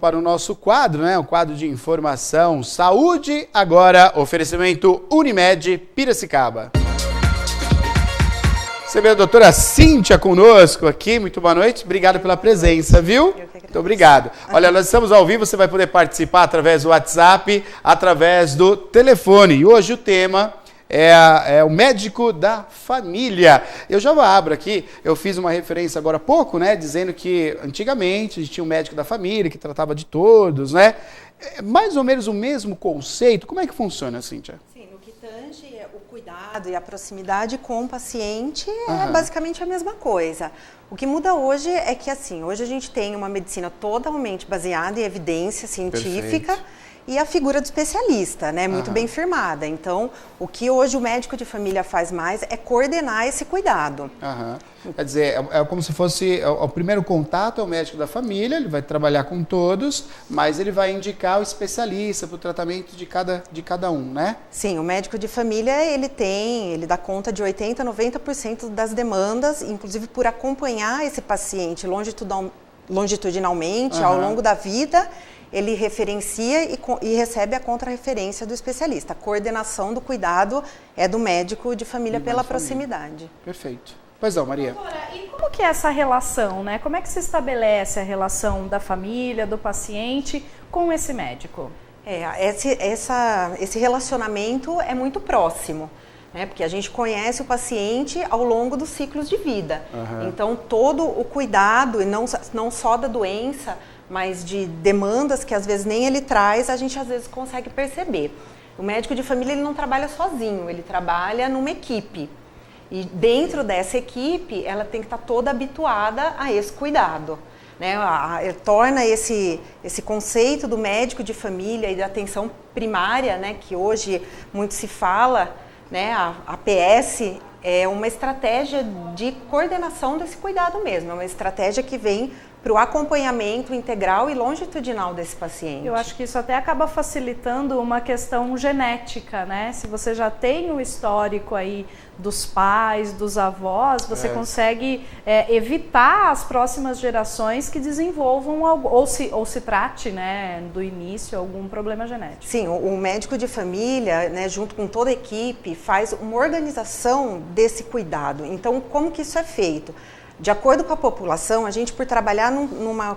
para o nosso quadro, né? O quadro de informação saúde. Agora, oferecimento Unimed Piracicaba. Você vê a doutora Cíntia conosco aqui. Muito boa noite. Obrigado pela presença, viu? Muito obrigado. Olha, nós estamos ao vivo. Você vai poder participar através do WhatsApp, através do telefone. E hoje o tema é o médico da família. Eu já abro aqui, eu fiz uma referência agora há pouco, né, dizendo que antigamente a gente tinha um médico da família que tratava de todos, né? É mais ou menos o mesmo conceito. Como é que funciona, Cíntia? Sim, no que tange o cuidado e a proximidade com o paciente é basicamente a mesma coisa. O que muda hoje é que, assim, hoje a gente tem uma medicina totalmente baseada em evidência científica. Perfeito. E a figura do especialista, né, muito bem firmada. Então, o que hoje o médico de família faz mais é coordenar esse cuidado. Quer dizer, é como se fosse o primeiro contato é o médico da família, ele vai trabalhar com todos, mas ele vai indicar o especialista para o tratamento de cada um, né? Sim, o médico de família, ele dá conta de 80% a 90% das demandas, inclusive por acompanhar esse paciente longitudinalmente ao longo da vida. Ele referencia e recebe a contra-referência do especialista. A coordenação do cuidado é do médico de família pela proximidade. Perfeito. Pois não, Maria. Doutora, e como que é essa relação, né? Como é que se estabelece a relação da família, do paciente com esse médico? Esse relacionamento é muito próximo, né? Porque a gente conhece o paciente ao longo dos ciclos de vida. Então, todo o cuidado, e não só da doença, mas de demandas que às vezes nem ele traz, a gente às vezes consegue perceber. O médico de família ele não trabalha sozinho, ele trabalha numa equipe. E dentro dessa equipe, ela tem que estar toda habituada a esse cuidado, né? Torna esse conceito do médico de família e da atenção primária, né, que hoje muito se fala, né, a APS é uma estratégia de coordenação desse cuidado mesmo, é uma estratégia que vem para o acompanhamento integral e longitudinal desse paciente. Eu acho que isso até acaba facilitando uma questão genética, né? Se você já tem o histórico aí dos pais, dos avós, você consegue evitar as próximas gerações que desenvolvam ou se trate, né, do início algum problema genético. Sim, o médico de família, né, junto com toda a equipe, faz uma organização desse cuidado. Então, como que isso é feito? De acordo com a população, a gente, por trabalhar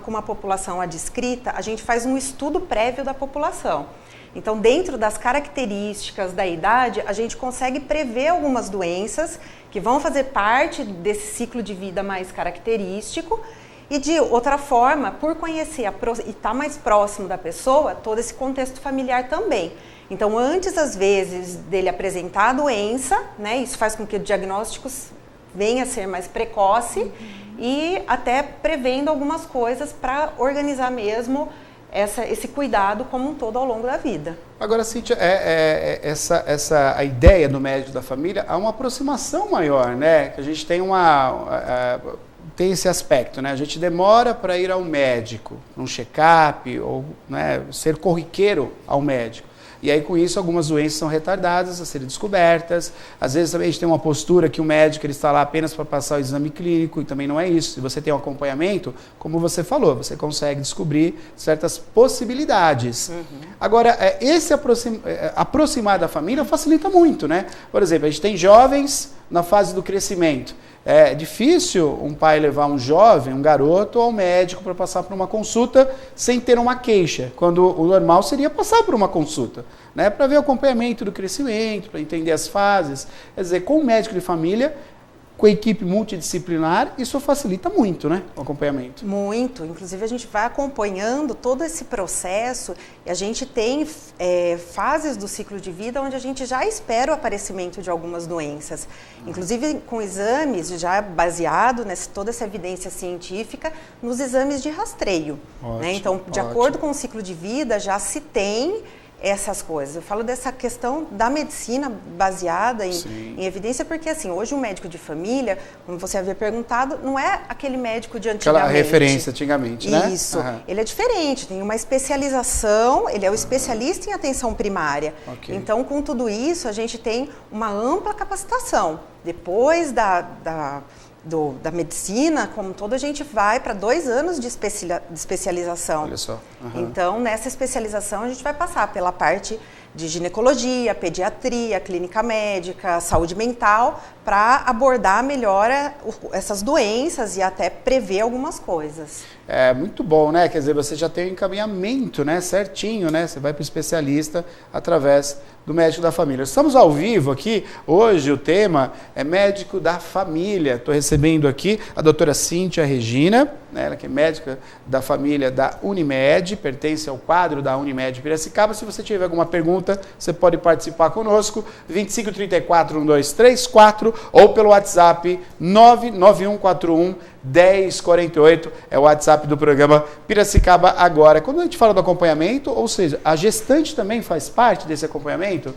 com uma população adscrita, a gente faz um estudo prévio da população. Então, dentro das características da idade, a gente consegue prever algumas doenças que vão fazer parte desse ciclo de vida mais característico. E de outra forma, por conhecer e estar mais próximo da pessoa, todo esse contexto familiar também. Então, antes, às vezes, dele apresentar a doença, né, isso faz com que o diagnóstico venha a ser mais precoce e até prevendo algumas coisas para organizar mesmo esse cuidado como um todo ao longo da vida. Agora, Cíntia, a ideia do médico da família há uma aproximação maior, né? Que a gente tem tem esse aspecto, né? A gente demora para ir ao médico, um check-up ou, né, ser corriqueiro ao médico. E aí, com isso, algumas doenças são retardadas a serem descobertas. Às vezes, também a gente tem uma postura que o médico ele está lá apenas para passar o exame clínico, e também não é isso. Se você tem um acompanhamento, como você falou, você consegue descobrir certas possibilidades. Agora, aproximar da família facilita muito, né? Por exemplo, a gente tem jovens na fase do crescimento. É difícil um pai levar um jovem, um garoto, ao médico para passar por uma consulta sem ter uma queixa, quando o normal seria passar por uma consulta, né, para ver o acompanhamento do crescimento, para entender as fases. Quer dizer, com o médico de família, com a equipe multidisciplinar, isso facilita muito, né, o acompanhamento. Muito. Inclusive, a gente vai acompanhando todo esse processo e a gente tem fases do ciclo de vida onde a gente já espera o aparecimento de algumas doenças. Inclusive, com exames já baseado nessa toda essa evidência científica nos exames de rastreio. Né? Então, de acordo com o ciclo de vida, já se tem essas coisas. Eu falo dessa questão da medicina baseada em evidência, porque assim, hoje o médico de família, como você havia perguntado, não é aquele médico de antigamente. Aquela referência antigamente, né? Isso. Ele é diferente, tem uma especialização, ele é o especialista em atenção primária. Então, com tudo isso, a gente tem uma ampla capacitação. Depois da medicina, como todo, a gente vai para 2 anos de especialização. Olha só. Então, nessa especialização, a gente vai passar pela parte de ginecologia, pediatria, clínica médica, saúde mental, para abordar melhor essas doenças e até prever algumas coisas. É muito bom, né? Quer dizer, você já tem o encaminhamento, né? Certinho, né? Você vai para o especialista através do médico da família. Estamos ao vivo aqui, hoje o tema é médico da família. Estou recebendo aqui a doutora Cíntia Regina, né? Ela que é médica da família da Unimed, pertence ao quadro da Unimed Piracicaba. Se você tiver alguma pergunta, você pode participar conosco, 2534-1234 ou pelo WhatsApp 99141-1048, é o WhatsApp do programa Piracicaba Agora. Quando a gente fala do acompanhamento, ou seja, a gestante também faz parte desse acompanhamento,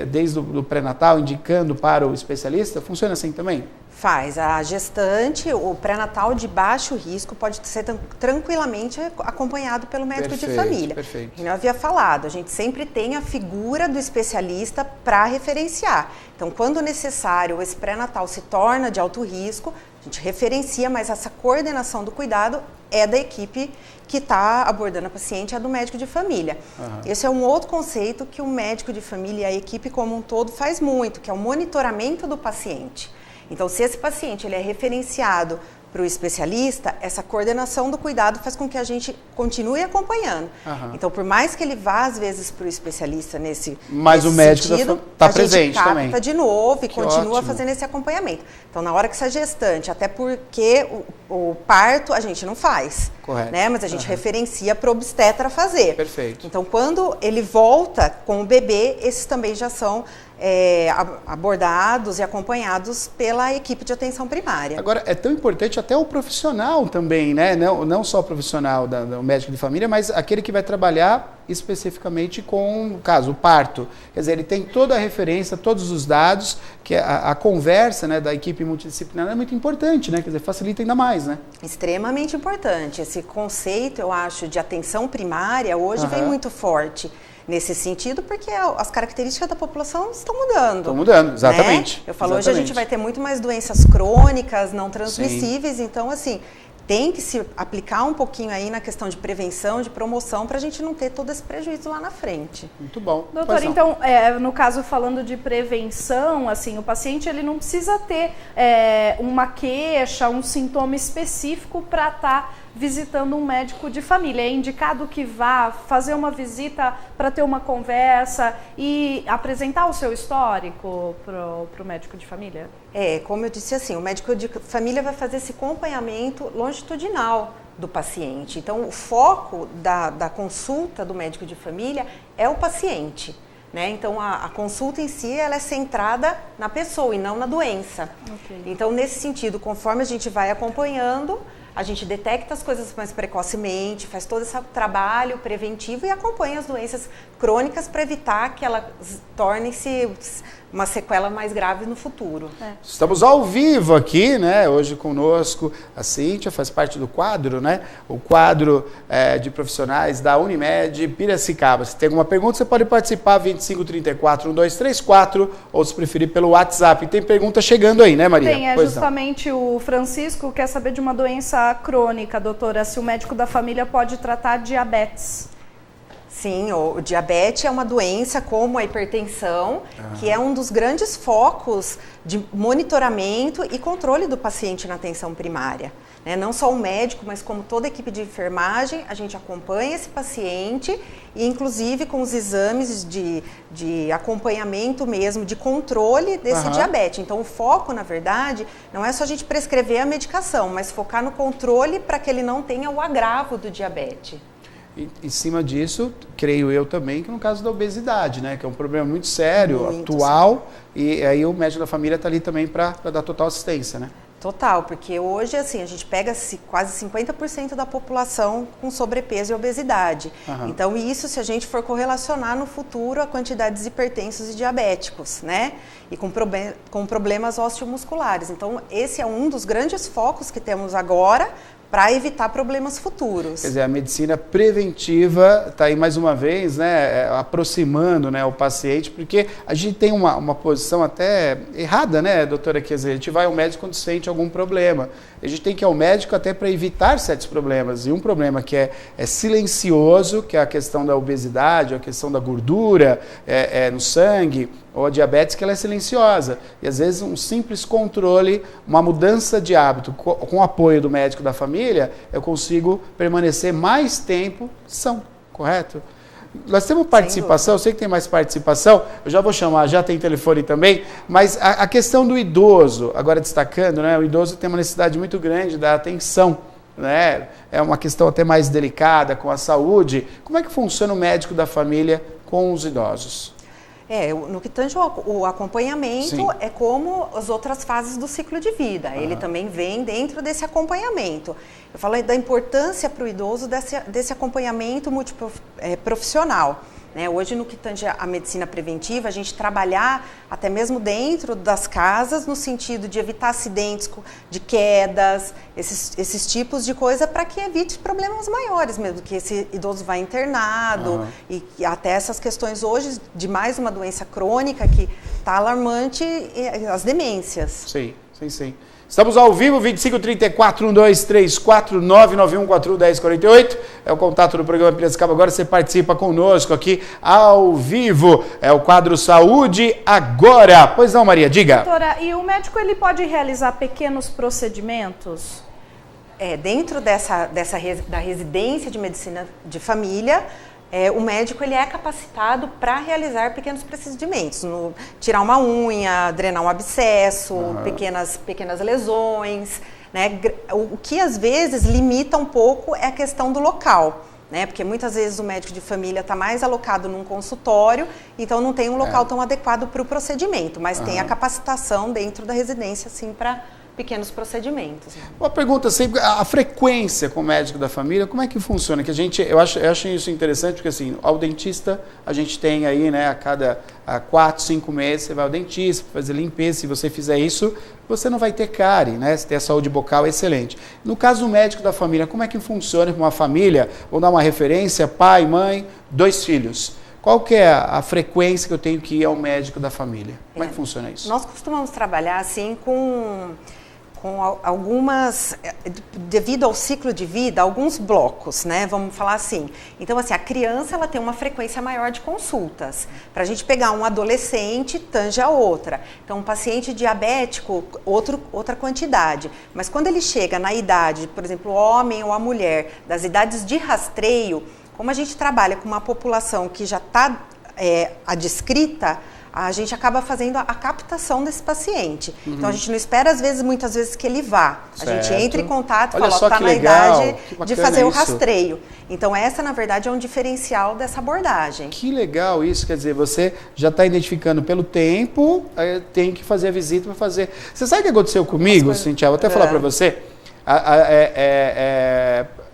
desde o pré-natal, indicando para o especialista, funciona assim também? Faz. A gestante, o pré-natal de baixo risco pode ser tranquilamente acompanhado pelo médico de família. Perfeito. Como eu havia falado, a gente sempre tem a figura do especialista para referenciar. Então, quando necessário, esse pré-natal se torna de alto risco, a gente referencia, mas essa coordenação do cuidado é da equipe que está abordando a paciente, é do médico de família. Esse é um outro conceito que o médico de família e a equipe como um todo faz muito, que é o monitoramento do paciente. Então, se esse paciente ele é referenciado para o especialista, essa coordenação do cuidado faz com que a gente continue acompanhando. Então, por mais que ele vá, às vezes, para o especialista mas o médico está presente também. A gente capta de novo e continua ótimo. fazendo esse acompanhamento. Então, na hora que essa gestante, até porque o parto a gente não faz, correto, né? Mas a gente referencia para o obstetra fazer. Perfeito. Então, quando ele volta com o bebê, esses também já são abordados e acompanhados pela equipe de atenção primária. Agora, é tão importante até o profissional também, né? Não só o profissional do médico de família, mas aquele que vai trabalhar especificamente com, no caso, o parto. Quer dizer, ele tem toda a referência, todos os dados, que a conversa, né, da equipe multidisciplinar é muito importante, né? Quer dizer, facilita ainda mais, né? Extremamente importante. Esse conceito, eu acho, de atenção primária, hoje vem muito forte. Nesse sentido, porque as características da população estão mudando. Estão mudando, exatamente. Né? Eu falo, hoje a gente vai ter muito mais doenças crônicas, não transmissíveis, Sim. Então, assim, tem que se aplicar um pouquinho aí na questão de prevenção, de promoção, para a gente não ter todo esse prejuízo lá na frente. Muito bom. Doutora, então, no caso, falando de prevenção, assim, o paciente ele não precisa ter uma queixa, um sintoma específico para estar visitando um médico de família. É indicado que vá fazer uma visita para ter uma conversa e apresentar o seu histórico para o médico de família? Como eu disse assim, o médico de família vai fazer esse acompanhamento longitudinal do paciente. Então, o foco da consulta do médico de família é o paciente. Né? Então, a consulta em si ela é centrada na pessoa e não na doença. Okay. Então, nesse sentido, conforme a gente vai acompanhando, a gente detecta as coisas mais precocemente, faz todo esse trabalho preventivo e acompanha as doenças crônicas para evitar que elas tornem-se uma sequela mais grave no futuro. Estamos ao vivo aqui, né? Hoje conosco a Cíntia, faz parte do quadro, né? O quadro de profissionais da Unimed Piracicaba. Se tem alguma pergunta, você pode participar, 2534-1234, ou se preferir pelo WhatsApp. Tem pergunta chegando aí, né, Maria? Tem, justamente o Francisco quer saber de uma doença crônica, doutora, se o médico da família pode tratar diabetes. Sim, o diabetes é uma doença como a hipertensão, que é um dos grandes focos de monitoramento e controle do paciente na atenção primária. Né? Não só o médico, mas como toda a equipe de enfermagem, a gente acompanha esse paciente e inclusive com os exames de acompanhamento mesmo, de controle desse diabetes. Então o foco, na verdade, não é só a gente prescrever a medicação, mas focar no controle para que ele não tenha o agravo do diabetes. Em cima disso, creio eu também, que no caso da obesidade, né, que é um problema muito sério, atual, e aí o médico da família está ali também para dar total assistência, né? Total, porque hoje, assim, a gente pega quase 50% da população com sobrepeso e obesidade. Então, isso se a gente for correlacionar no futuro a quantidades de hipertensos e diabéticos, né? E com problemas osteomusculares. Então, esse é um dos grandes focos que temos agora para evitar problemas futuros. Quer dizer, a medicina preventiva está aí mais uma vez, né, aproximando, né, o paciente, porque a gente tem uma posição até errada, né, doutora? Quer dizer, a gente vai ao médico quando sente algum problema. A gente tem que ir ao médico até para evitar certos problemas. E um problema que é silencioso, que é a questão da obesidade, a questão da gordura no sangue, ou a diabetes, que ela é silenciosa. E às vezes um simples controle, uma mudança de hábito, com o apoio do médico da família, eu consigo permanecer mais tempo são, correto? Nós temos participação, eu sei que tem mais participação, eu já vou chamar, já tem telefone também, mas a questão do idoso, agora destacando, né, o idoso tem uma necessidade muito grande da atenção, né, é uma questão até mais delicada com a saúde. Como é que funciona o médico da família com os idosos? No que tange o acompanhamento, sim, é como as outras fases do ciclo de vida. Ele também vem dentro desse acompanhamento. Eu falei da importância para o idoso desse acompanhamento multiprofissional. Hoje, no que tange a medicina preventiva, a gente trabalhar até mesmo dentro das casas, no sentido de evitar acidentes, de quedas, esses tipos de coisa, para que evite problemas maiores mesmo, que esse idoso vai internado, e até essas questões hoje de mais uma doença crônica que está alarmante, as demências. Sim, sim, sim. Estamos ao vivo, 2534-1234-99141-1048. É o contato do programa Piracicaba. Agora você participa conosco aqui ao vivo. É o quadro Saúde Agora. Pois não, Maria, diga. Doutora, e o médico ele pode realizar pequenos procedimentos? Dentro da residência de medicina de família, o médico ele é capacitado para realizar pequenos procedimentos, tirar uma unha, drenar um abscesso, pequenas lesões, né? O que às vezes limita um pouco é a questão do local, né? Porque muitas vezes o médico de família está mais alocado num consultório, então não tem um local tão adequado para o procedimento, mas tem a capacitação dentro da residência, sim, para pequenos procedimentos. Uma pergunta sempre, a frequência com o médico da família, como é que funciona? Que eu acho isso interessante, porque assim, ao dentista a gente tem aí, né, a 4, 5 meses, você vai ao dentista fazer limpeza. Se você fizer isso, você não vai ter cárie, né? Você tem a saúde bucal excelente. No caso do médico da família, como é que funciona com uma família? Vou dar uma referência, pai, mãe, 2 filhos. Qual que é a frequência que eu tenho que ir ao médico da família? Como é que funciona isso? Nós costumamos trabalhar assim com algumas, devido ao ciclo de vida, alguns blocos, né? Vamos falar assim. Então, assim, a criança ela tem uma frequência maior de consultas. Para a gente pegar um adolescente, tange a outra. Então, um paciente diabético, outra quantidade. Mas quando ele chega na idade, por exemplo, o homem ou a mulher, das idades de rastreio, como a gente trabalha com uma população que já está adscrita, a gente acaba fazendo a captação desse paciente. Então, a gente não espera, muitas vezes, que ele vá. Certo. A gente entra em contato e fala, está na idade de fazer o rastreio. Então, essa, na verdade, é um diferencial dessa abordagem. Que legal isso, quer dizer, você já está identificando pelo tempo, tem que fazer a visita para fazer. Você sabe o que aconteceu comigo, Cintia? Vou até falar para você.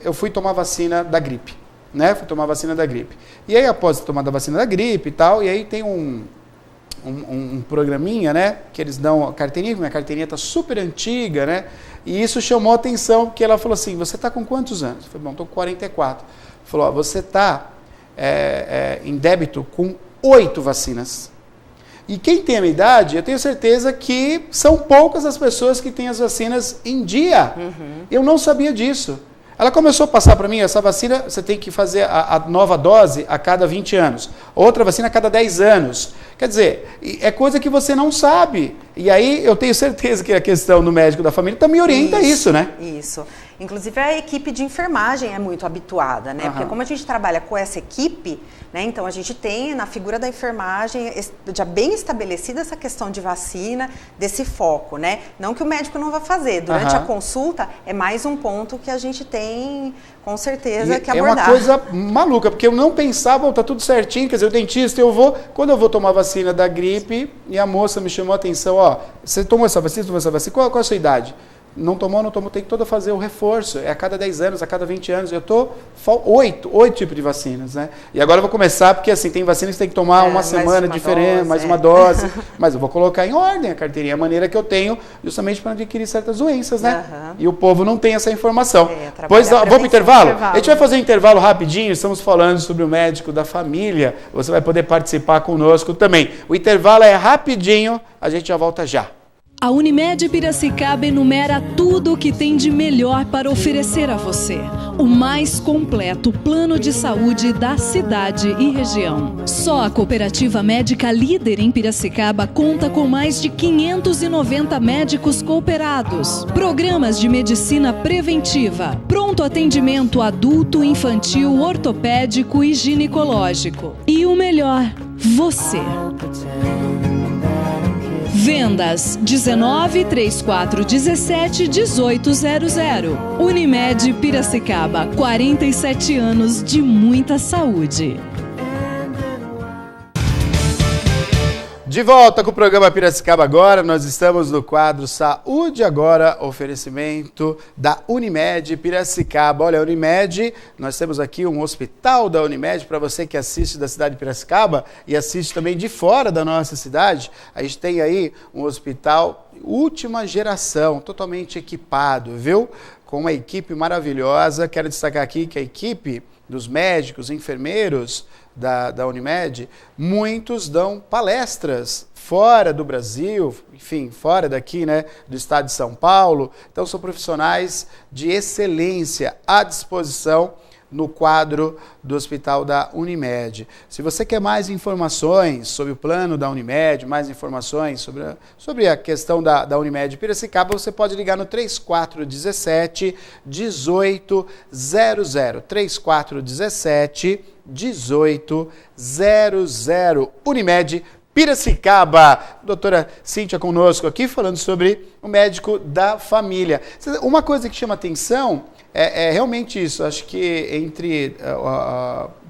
Eu fui tomar vacina da gripe, né? Fui tomar vacina da gripe. E aí, após tomar a vacina da gripe e tal, e aí tem um programinha, né, que eles dão a carteirinha, minha carteirinha está super antiga, né, e isso chamou a atenção, porque ela falou assim, você está com quantos anos? Eu falei, bom, estou com 44. Falou, você está em débito com 8 vacinas. E quem tem a minha idade, eu tenho certeza que são poucas as pessoas que têm as vacinas em dia. Eu não sabia disso. Ela começou a passar para mim, essa vacina, você tem que fazer a nova dose a cada 20 anos. Outra vacina a cada 10 anos. Quer dizer, é coisa que você não sabe. E aí eu tenho certeza que a questão do médico da família também orienta isso, né? Isso. Inclusive a equipe de enfermagem é muito habituada, né? Porque como a gente trabalha com essa equipe, né? Então a gente tem na figura da enfermagem já bem estabelecida essa questão de vacina, desse foco, né? Não que o médico não vá fazer. Durante a consulta é mais um ponto que a gente tem com certeza que abordar. É uma coisa maluca, porque eu não pensava, tá tudo certinho, quer dizer, o dentista, quando eu vou tomar a vacina da gripe, e a moça me chamou a atenção, você tomou essa vacina, qual a sua idade? não tomou, tem que todo fazer o reforço. É a cada 10 anos, a cada 20 anos. Eu estou 8 tipos de vacinas, né? E agora eu vou começar, porque assim, tem vacinas que tem que tomar uma semana diferente, mais uma dose. Mas eu vou colocar em ordem a carteirinha, a maneira que eu tenho, justamente para adquirir certas doenças, né? E o povo não tem essa informação. Pois vamos para o intervalo? A gente vai fazer um intervalo rapidinho, estamos falando sobre o médico da família. Você vai poder participar conosco também. O intervalo é rapidinho, a gente já volta já. A Unimed Piracicaba enumera tudo o que tem de melhor para oferecer a você. O mais completo plano de saúde da cidade e região. Só a cooperativa médica líder em Piracicaba conta com mais de 590 médicos cooperados. Programas de medicina preventiva, pronto atendimento adulto, infantil, ortopédico e ginecológico. E o melhor, você. Vendas 19 34 17 1800. Unimed Piracicaba, 47 anos de muita saúde. De volta com o programa Piracicaba Agora, nós estamos no quadro Saúde Agora, oferecimento da Unimed Piracicaba. Olha, a Unimed, nós temos aqui um hospital da Unimed, para você que assiste da cidade de Piracicaba e assiste também de fora da nossa cidade. A gente tem aí um hospital última geração, totalmente equipado, viu? Com uma equipe maravilhosa. Quero destacar aqui que a equipe dos médicos, enfermeiros da Unimed, muitos dão palestras fora do Brasil, enfim, fora daqui, né, do estado de São Paulo. Então, são profissionais de excelência à disposição no quadro do Hospital da Unimed. Se você quer mais informações sobre o plano da Unimed, mais informações sobre a questão da Unimed Piracicaba, você pode ligar no 3417 1800. 3417 1800. Unimed Piracicaba. Doutora Cíntia conosco aqui, falando sobre o médico da família. Uma coisa que chama atenção é realmente isso. Acho que entre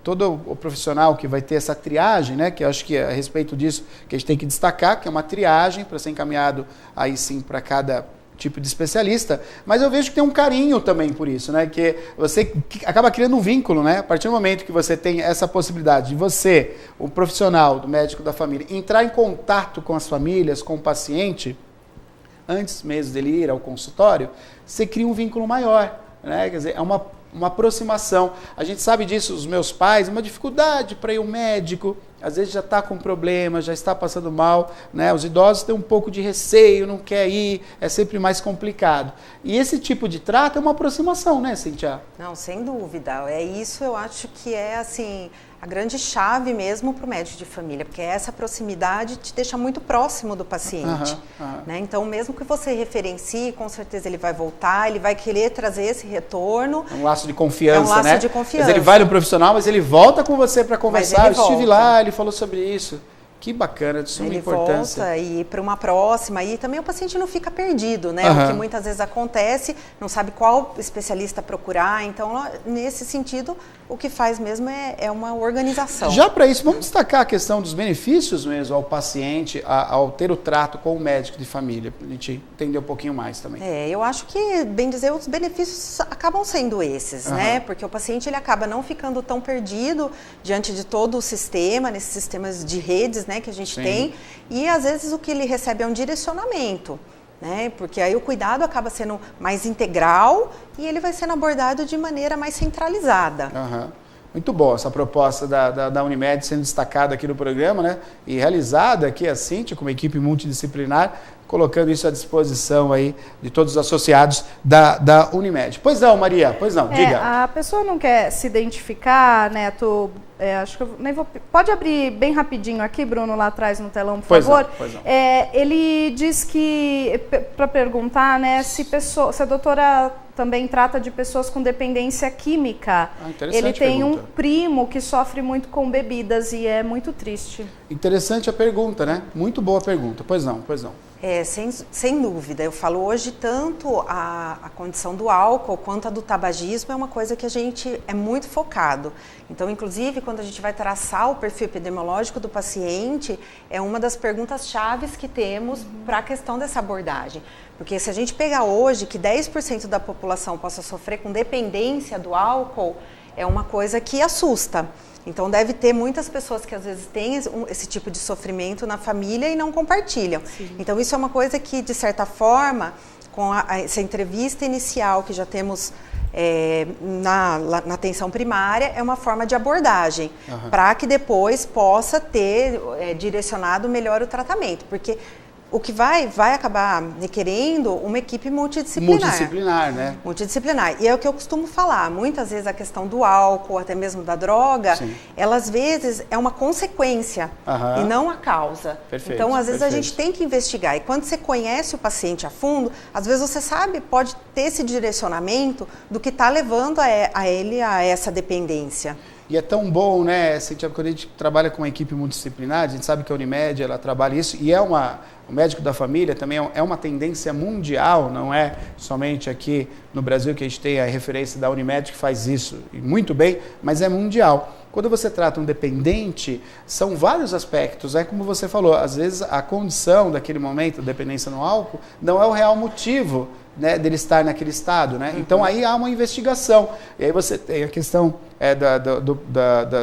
todo o profissional que vai ter essa triagem, né, que eu acho que é a respeito disso que a gente tem que destacar, que é uma triagem para ser encaminhado aí sim para cada tipo de especialista, mas eu vejo que tem um carinho também por isso, né? Que você acaba criando um vínculo, né? A partir do momento que você tem essa possibilidade de você, o profissional do médico da família, entrar em contato com as famílias, com o paciente, antes mesmo dele ir ao consultório, você cria um vínculo maior, né? Quer dizer, é uma aproximação. A gente sabe disso, os meus pais, uma dificuldade para ir ao médico, às vezes já está com problema, já está passando mal, né? Os idosos têm um pouco de receio, não quer ir, é sempre mais complicado. E esse tipo de trato é uma aproximação, né, Cíntia? Não, sem dúvida. É isso, eu acho que é assim a grande chave mesmo para o médico de família, porque essa proximidade te deixa muito próximo do paciente. Né? Então, mesmo que você referencie, com certeza ele vai voltar, ele vai querer trazer esse retorno. É um laço de confiança, né? É um laço de confiança. Mas ele vai no profissional, mas ele volta com você para conversar. Eu estive lá, ele falou sobre isso. Que bacana, de suma importância. Ele volta e para uma próxima, e também o paciente não fica perdido, né? O que muitas vezes acontece, não sabe qual especialista procurar, então nesse sentido, o que faz mesmo é uma organização. Já para isso, vamos destacar a questão dos benefícios mesmo ao paciente, ao ter o trato com o médico de família, para a gente entender um pouquinho mais também. Eu acho que, bem dizer, os benefícios acabam sendo esses, né? Porque o paciente ele acaba não ficando tão perdido diante de todo o sistema, nesses sistemas de redes, né, que a gente tem, e às vezes o que ele recebe é um direcionamento, né, porque aí o cuidado acaba sendo mais integral e ele vai sendo abordado de maneira mais centralizada. Muito bom essa proposta da Unimed sendo destacada aqui no programa, né, e realizada aqui a Cíntia, com uma equipe multidisciplinar, colocando isso à disposição aí de todos os associados da Unimed. Pois não, Maria, pois não, diga. A pessoa não quer se identificar, Neto, acho que eu nem vou... Pode abrir bem rapidinho aqui, Bruno, lá atrás no telão, por favor? Pois não. Ele diz que, para perguntar, né, se a doutora também trata de pessoas com dependência química. Ele tem um primo que sofre muito com bebidas e é muito triste. Interessante a pergunta, né? Muito boa pergunta. Pois não. Sem dúvida. Eu falo hoje tanto a condição do álcool quanto a do tabagismo é uma coisa que a gente é muito focado. Então, inclusive, quando a gente vai traçar o perfil epidemiológico do paciente, é uma das perguntas chaves que temos para a questão dessa abordagem. Porque se a gente pegar hoje que 10% da população possa sofrer com dependência do álcool, é uma coisa que assusta. Então, deve ter muitas pessoas que às vezes têm esse tipo de sofrimento na família e não compartilham. Sim. Então, isso é uma coisa que, de certa forma, com essa entrevista inicial que já temos na atenção primária, é uma forma de abordagem, para que depois possa ter direcionado melhor o tratamento. Porque o que vai acabar requerendo uma equipe multidisciplinar. Multidisciplinar, né? Multidisciplinar. E é o que eu costumo falar. Muitas vezes a questão do álcool, até mesmo da droga, ela às vezes é uma consequência e não a causa. Perfeito, então, às vezes a gente tem que investigar. E quando você conhece o paciente a fundo, às vezes você sabe, pode ter esse direcionamento do que está levando a ele a essa dependência. E é tão bom, né, Cintia, quando a gente trabalha com uma equipe multidisciplinar, a gente sabe que a Unimed, ela trabalha isso, e o médico da família também é uma tendência mundial, não é somente aqui no Brasil que a gente tem a referência da Unimed que faz isso, e muito bem, mas é mundial. Quando você trata um dependente, são vários aspectos, como você falou, às vezes a condição daquele momento, a dependência no álcool, não é o real motivo, né, dele estar naquele estado, né? Então aí há uma investigação, e aí você tem a questão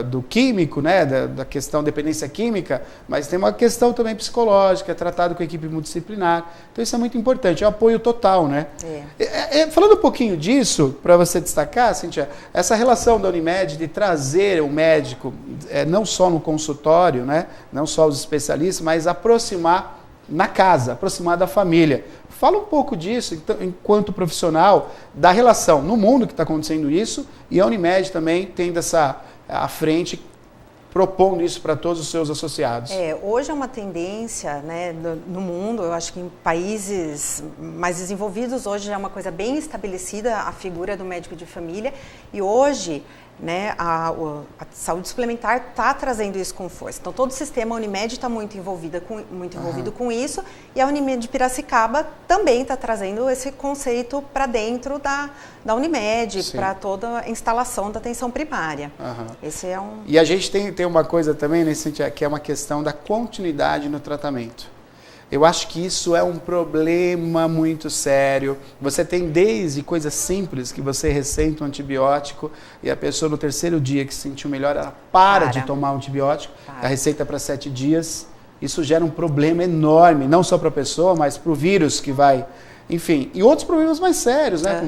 do químico, né, da questão dependência química, mas tem uma questão também psicológica, tratado com a equipe multidisciplinar, então isso é muito importante, é o apoio total, né? Falando um pouquinho disso, para você destacar, Cintia, essa relação da Unimed de trazer o médico, não só no consultório, né, não só os especialistas, mas aproximar na casa, aproximar da família. Fala um pouco disso, então, enquanto profissional, da relação no mundo que está acontecendo isso, e a Unimed também tendo à frente, propondo isso para todos os seus associados. Hoje é uma tendência, né, no mundo, eu acho que em países mais desenvolvidos, hoje é uma coisa bem estabelecida a figura do médico de família, e hoje, né, a saúde suplementar está trazendo isso com força. Então, todo o sistema Unimed está muito envolvido com isso, e a Unimed de Piracicaba também está trazendo esse conceito para dentro da Unimed, para toda a instalação da atenção primária. Esse é E a gente tem uma coisa também, né, que é uma questão da continuidade no tratamento. Eu acho que isso é um problema muito sério. Você tem desde coisas simples, que você receita um antibiótico e a pessoa no terceiro dia que se sentiu melhor, ela para de tomar o antibiótico, a receita para 7 dias. Isso gera um problema enorme, não só para a pessoa, mas para o vírus que vai... Enfim, e outros problemas mais sérios, né?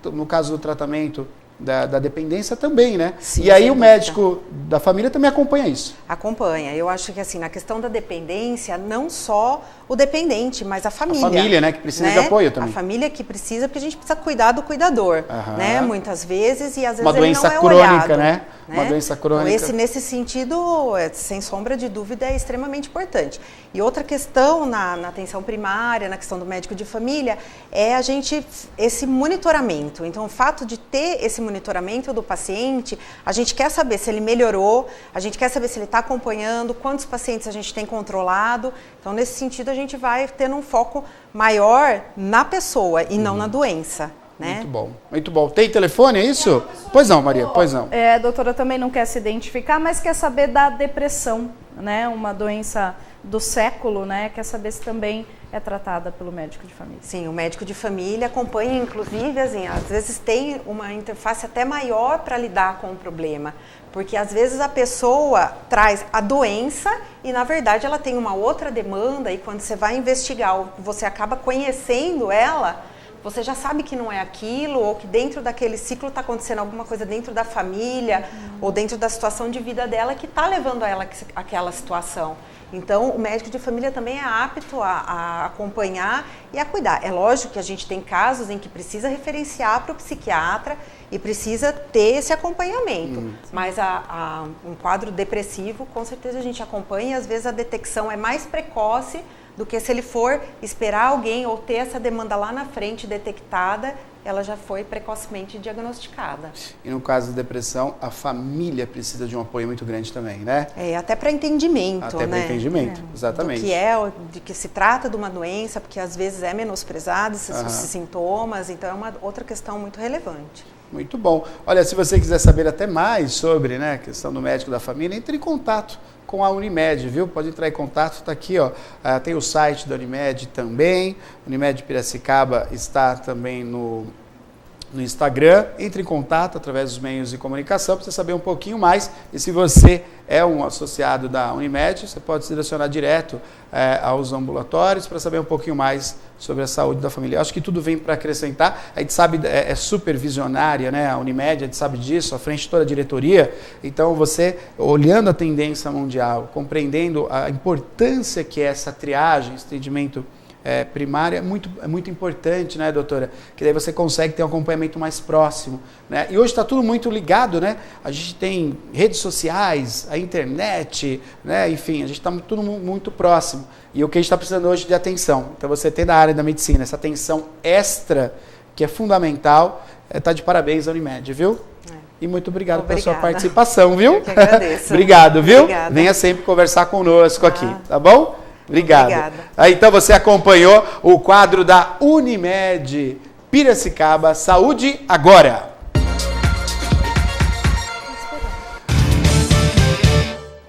Como no caso do tratamento da dependência também, né? Sim, e aí o médico da família também acompanha isso. Acompanha. Eu acho que assim, na questão da dependência, não só o dependente, mas a família. A família, né? Que precisa de apoio também. A família que precisa, porque a gente precisa cuidar do cuidador, né? Muitas vezes, e às vezes uma doença ele não é crônica, olhado, né? Uma doença crônica. Então, nesse sentido, sem sombra de dúvida, é extremamente importante. E outra questão na atenção primária, na questão do médico de família, é esse monitoramento. Então, o fato de ter esse monitoramento do paciente, a gente quer saber se ele melhorou, a gente quer saber se ele está acompanhando, quantos pacientes a gente tem controlado. Então, nesse sentido, a gente vai tendo um foco maior na pessoa e não na doença. Né? Muito bom, muito bom. Tem telefone, é isso? Pois não, Maria, pois não. A doutora também não quer se identificar, mas quer saber da depressão, né? Uma doença do século, né? Quer saber se também é tratada pelo médico de família. Sim, o médico de família acompanha, inclusive, assim, às vezes tem uma interface até maior para lidar com o problema, porque às vezes a pessoa traz a doença e, na verdade, ela tem uma outra demanda, e quando você vai investigar, você acaba conhecendo ela, você já sabe que não é aquilo, ou que dentro daquele ciclo está acontecendo alguma coisa dentro da família, ou dentro da situação de vida dela que está levando a ela àquela situação. Então, o médico de família também é apto a acompanhar e a cuidar. É lógico que a gente tem casos em que precisa referenciar para o psiquiatra e precisa ter esse acompanhamento. Mas um quadro depressivo, com certeza a gente acompanha, e às vezes a detecção é mais precoce do que se ele for esperar alguém ou ter essa demanda lá na frente detectada, ela já foi precocemente diagnosticada. E no caso da depressão, a família precisa de um apoio muito grande também, né? Até para entendimento, Até para entendimento, exatamente. Do que de que se trata de uma doença, porque às vezes é menosprezado esses sintomas, então é uma outra questão muito relevante. Muito bom. Olha, se você quiser saber até mais sobre, né, a questão do médico da família, entre em contato com a Unimed, viu? Pode entrar em contato, está aqui, ó. Tem o site da Unimed também. Unimed Piracicaba está também no Instagram. Entre em contato através dos meios de comunicação para você saber um pouquinho mais. E se você é um associado da Unimed, você pode se direcionar direto aos ambulatórios para saber um pouquinho mais sobre a saúde da família. Eu acho que tudo vem para acrescentar. A gente sabe, é supervisionária, né? A Unimed, a gente sabe disso, à frente de toda a diretoria. Então, você, olhando a tendência mundial, compreendendo a importância que é essa triagem, esse atendimento primário, é muito importante, né, doutora? Que daí você consegue ter um acompanhamento mais próximo, né? E hoje está tudo muito ligado, né? A gente tem redes sociais, a internet, né? Enfim, a gente está tudo muito próximo. E o que a gente está precisando hoje de atenção. Então, você tem na área da medicina essa atenção extra, que é fundamental, está de parabéns a Unimed, viu? E muito obrigado pela sua participação, viu? Eu que agradeço. Obrigado, viu? Obrigada. Venha sempre conversar conosco aqui, tá bom? Obrigado. Obrigada. Então você acompanhou o quadro da Unimed Piracicaba Saúde Agora.